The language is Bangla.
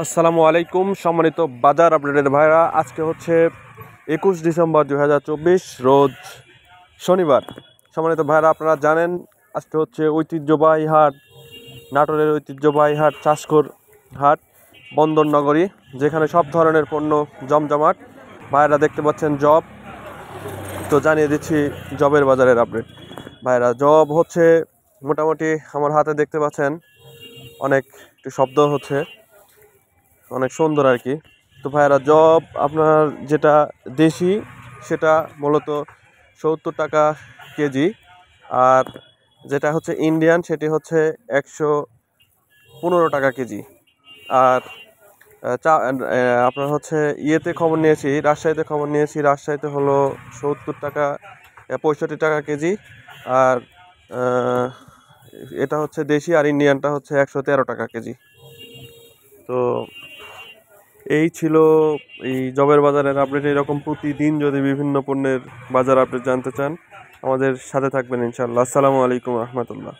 আসসালামু আলাইকুম সম্মানিত বাজার আপডেটের ভাইরা, আজকে হচ্ছে 21 ডিসেম্বর 2024 রোজ শনিবার। সম্মানিত ভাইরা, আপনারা জানেন আজকে হচ্ছে ঐতিহ্যবাহী হাট, নাটোরের ঐতিহ্যবাহী হাট চাষকর হাট, বন্দর নগরী, যেখানে সব ধরনের পণ্য জমজমাট। ভাইরা দেখতে পাচ্ছেন জব, তো জানিয়ে দিচ্ছি জবের বাজারের আপডেট। ভাইরা, জব হচ্ছে মোটামুটি আমার হাতে দেখতে পাচ্ছেন অনেক একটু শব্দ হচ্ছে, অনেক সুন্দর আর কি। তো ভাইরা, জব আপনার যেটা দেশি সেটা মূলত 70 টাকা কেজি, আর যেটা হচ্ছে ইন্ডিয়ান সেটি হচ্ছে 115 টাকা কেজি। আর আপনার হচ্ছে ইয়েতে খবর নিয়েছি, রাজশাহীতে খবর নিয়েছি, রাজশাহীতে হলো 70 টাকা 65 টাকা কেজি। আর এটা হচ্ছে দেশি, আর ইন্ডিয়ানটা হচ্ছে 113 টাকা কেজি। তো এই ছিল এই জবের বাজারের আপডেট। এরকম প্রতিদিন যদি বিভিন্ন পণ্যের বাজার আপডেট জানতে চান, আমাদের সাথে থাকবেন ইনশাআল্লাহ। আসসালামু আলাইকুম রহমতুল্লাহ।